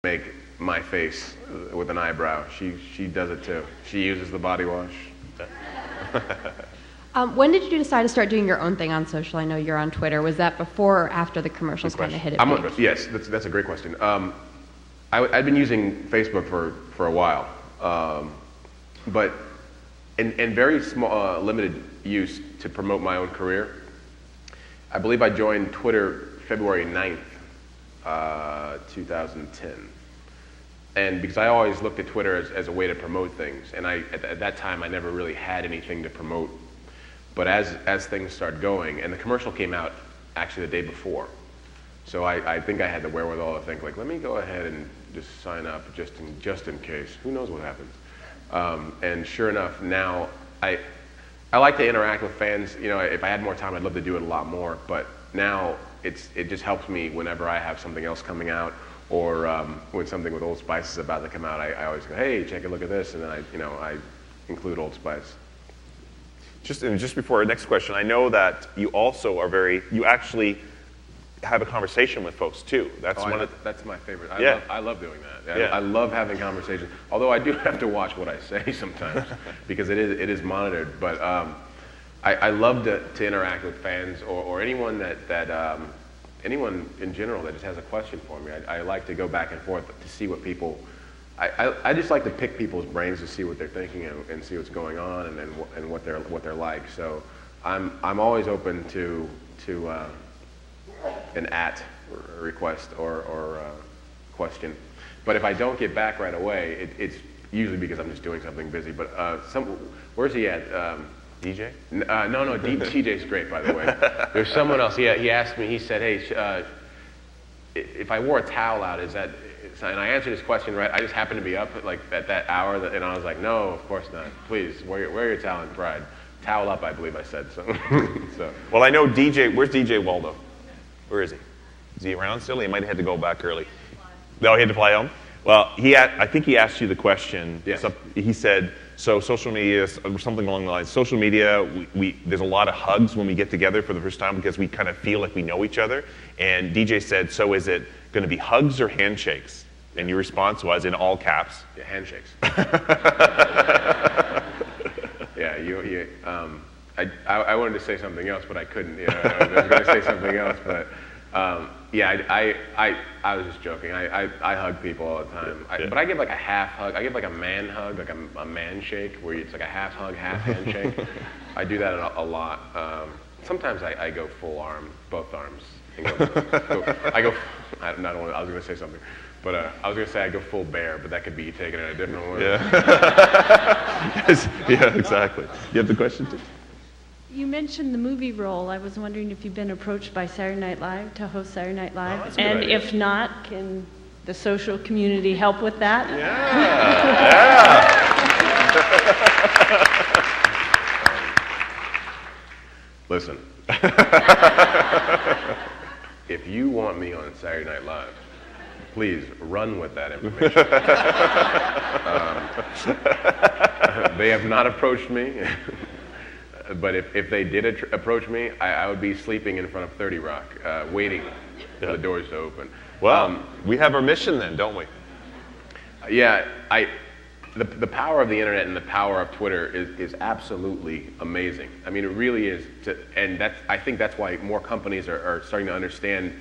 make my face with an eyebrow. She does it too. She uses the body wash. When did you decide to start doing your own thing on social? I know you're on Twitter. Was that before or after the commercials kind of hit it big? Yes, that's a great question. I'd been using Facebook for a while, but in very small, limited use to promote my own career. I believe I joined Twitter February 9th, 2010. And because I always looked at Twitter as a way to promote things, and at that time I never really had anything to promote. But as things started going, and the commercial came out actually the day before, so I think I had the wherewithal to think like, let me go ahead and just sign up just in case. Who knows what happens? And sure enough, now I like to interact with fans. You know, if I had more time, I'd love to do it a lot more. But now it just helps me whenever I have something else coming out, or when something with Old Spice is about to come out. I always go, hey, take a look at this, and then I include Old Spice. Just before our next question, I know that you also you actually have a conversation with folks too. That's my favorite. I love doing that. Yeah. I love having conversations. Although I do have to watch what I say sometimes because it is monitored. But I love to interact with fans or anyone anyone in general that just has a question for me. I like to go back and forth to see what people. I just like to pick people's brains to see what they're thinking and see what's going on and what they're like. So I'm always open to an request or question. But if I don't get back right away, it's usually because I'm just doing something busy. But where's he at? DJ? No, DJ's great, by the way. There's someone else. He asked me. He said, "Hey, if I wore a towel out, is that?" And I answered his question right. I just happened to be up at that hour, and I was like, "No, of course not. Please wear your towel in pride. Towel up," I believe I said. So. Well, I know DJ. Where's DJ Waldo? Where is he? Is he around still? He might have had to go back early. No, he had to fly home. Well, I think he asked you the question. Yes. So he said, so social media, or something along the lines. Social media, there's a lot of hugs when we get together for the first time because we kind of feel like we know each other. And DJ said, so is it going to be hugs or handshakes? And your response was, in all caps, yeah, handshakes. Yeah, I wanted to say something else, but I couldn't. You know, I was going to say something else, but I was just joking. I hug people all the time, but I give like a half hug. I give like a man hug, like a man shake, where it's like a half hug, half handshake. I do that a lot. Sometimes I go full arm, both arms. I was going to say something. But I was going to say I go full bear, but that could be taken in a different way. Yeah. Yeah, exactly. You have the question too? You mentioned the movie role. I was wondering if you've been approached by Saturday Night Live to host Saturday Night Live. Oh, that's a good idea. If not, can the social community help with that? Yeah. Listen. If you want me on Saturday Night Live, please run with that information. They have not approached me, but if they did approach me, I would be sleeping in front of 30 Rock, waiting for the doors to open. Well, we have our mission then, don't we? Yeah, the power of the internet and the power of Twitter is absolutely amazing. I mean, it really is, and I think that's why more companies are starting to understand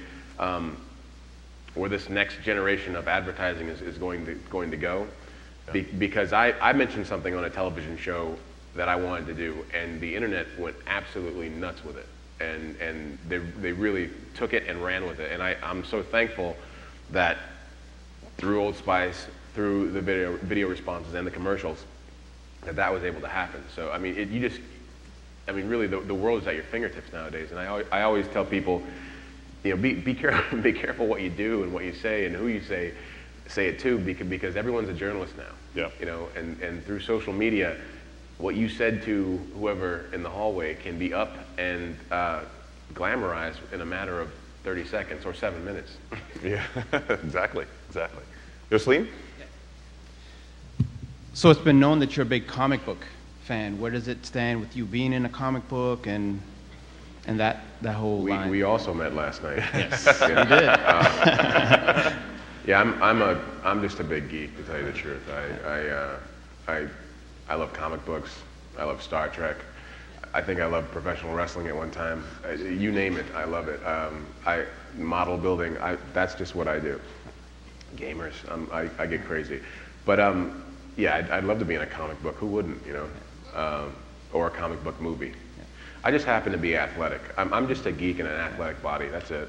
where this next generation of advertising is going to go. Yeah. Because I mentioned something on a television show that I wanted to do, and the internet went absolutely nuts with it, and they really took it and ran with it, and I'm so thankful that through Old Spice, through the video responses and the commercials, that was able to happen. So I mean, really the world is at your fingertips nowadays, and I always tell people, you know, be careful, be careful what you do and what you say and who you say it to, because everyone's a journalist now. Yeah. You know, and through social media, what you said to whoever in the hallway can be up and glamorized in a matter of 30 seconds or 7 minutes. Yeah, exactly. Jocelyn? So it's been known that you're a big comic book fan. Where does it stand with you being in a comic book and that whole line? We also met last night. Yes, we did. Yeah, I'm just a big geek, to tell you the truth. I love comic books. I love Star Trek. I think I loved professional wrestling at one time. You name it, I love it. Model building, that's just what I do. Gamers, I get crazy. But yeah, I'd love to be in a comic book. Who wouldn't, you know? Or a comic book movie. I just happen to be athletic. I'm just a geek in an athletic body. That's it.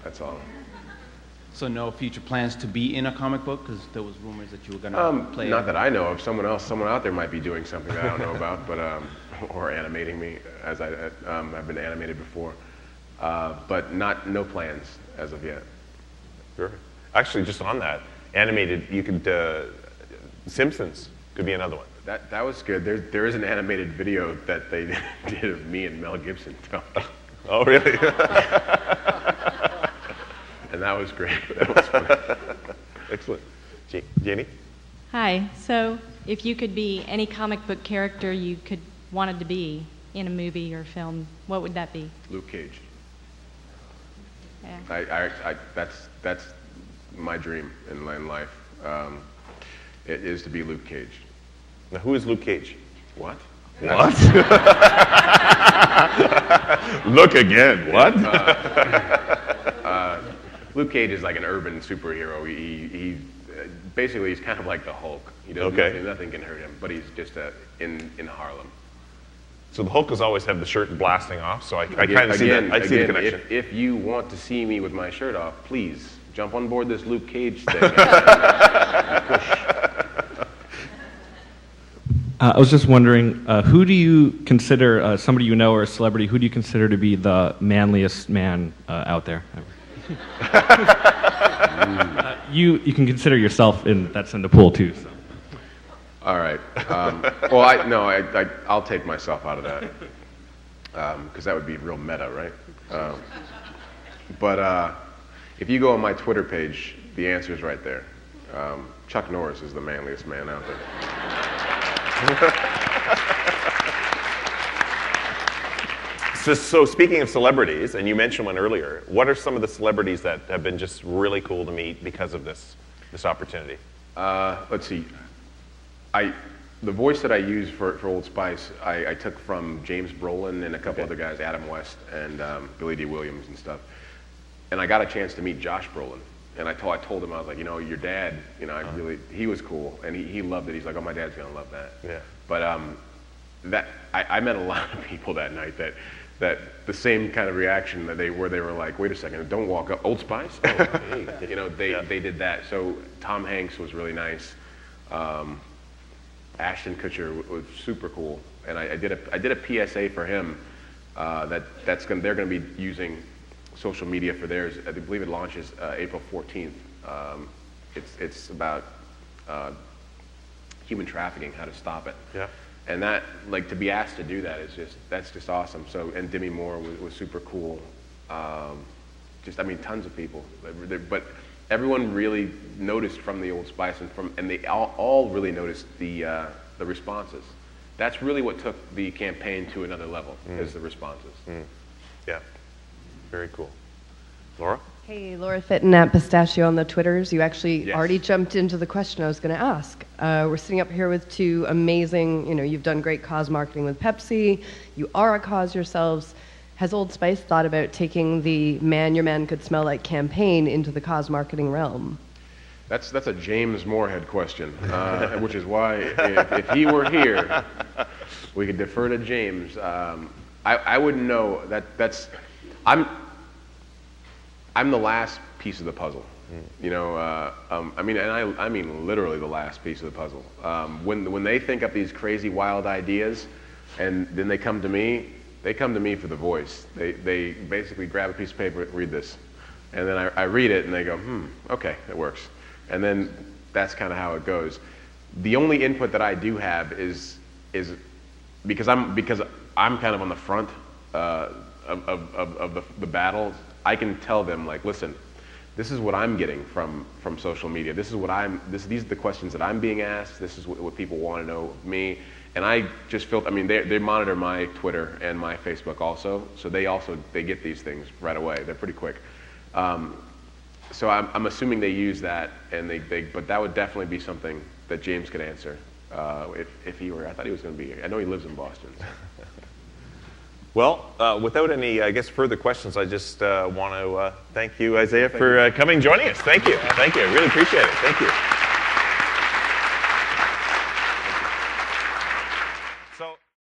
That's all. So no future plans to be in a comic book? Because there was rumors that you were going to play. Not that I know of. Someone out there might be doing something that I don't know about, but or animating me, as I've been animated before. But no plans as of yet. Sure. Actually, just on that, animated, you could, Simpsons could be another one. That was good. There is an animated video that they did of me and Mel Gibson talking. Oh, really? And that was great. That was fun. Excellent. Jeannie? Hi. So, if you could be any comic book character you wanted to be in a movie or film, what would that be? Luke Cage. Yeah. That's my dream in life. It is to be Luke Cage. Now, who is Luke Cage? What? What? Look again. What? Luke Cage is like an urban superhero. He basically he's kind of like the Hulk. He does nothing can hurt him, but he's just in Harlem. So the Hulk has always had the shirt blasting off. So I kind of see that. I see the connection. If you want to see me with my shirt off, please jump on board this Luke Cage thing. Push. I was just wondering, who do you consider, somebody you know or a celebrity, who do you consider to be the manliest man out there? You can consider yourself that's in the pool too. So. All right. Well, I'll take myself out of that because that would be real meta, right? But if you go on my Twitter page, the answer is right there. Chuck Norris is the manliest man out there. So speaking of celebrities, and you mentioned one earlier, what are some of the celebrities that have been just really cool to meet because of this opportunity? Let's see. The voice that I use for Old Spice, I took from James Brolin and a couple other guys, Adam West and Billy D. Williams and stuff. And I got a chance to meet Josh Brolin. And I told him, I was like, your dad, he was cool, and he loved it. He's like, oh, my dad's gonna love that. Yeah. But I met a lot of people that night that the same kind of reaction that they were like, wait a second, don't walk up, Old Spice? Oh, hey. They did that. So Tom Hanks was really nice. Ashton Kutcher was super cool, and I did a PSA for him they're gonna be using social media for theirs. I believe it launches April 14th. It's about human trafficking, how to stop it. Yeah. And that, to be asked to do that that's just awesome. So, and Demi Moore was super cool. Tons of people. But everyone really noticed from the Old Spice and they all really noticed the responses. That's really what took the campaign to another level, is the responses. Yeah. Very cool. Laura? Hey, Laura Fitton at Pistachio on the Twitters. You actually Yes. already jumped into the question I was going to ask. We're sitting up here with two amazing, you've done great cause marketing with Pepsi. You are a cause yourselves. Has Old Spice thought about taking the Man Your Man Could Smell Like campaign into the cause marketing realm? That's a James Moorhead question, which is why if he were here, we could defer to James. I wouldn't know. I'm the last piece of the puzzle. I mean literally the last piece of the puzzle. When they think up these crazy, wild ideas, and then they come to me for the voice. They basically grab a piece of paper, read this, and then I read it, and they go, okay, it works. And then that's kind of how it goes. The only input that I do have is because I'm kind of on the front of the battle. I can tell them, listen, this is what I'm getting from social media. These are the questions that I'm being asked. This is what people want to know of me. And I just felt, they monitor my Twitter and my Facebook also, so they get these things right away. They're pretty quick. so I'm assuming they use that, and but that would definitely be something that James could answer if he were. I thought he was going to be here. I know he lives in Boston. So. Well, without any, I guess, further questions, I just want to thank you, Isaiah, for coming and joining us. Thank you. Thank you. I really appreciate it. Thank you.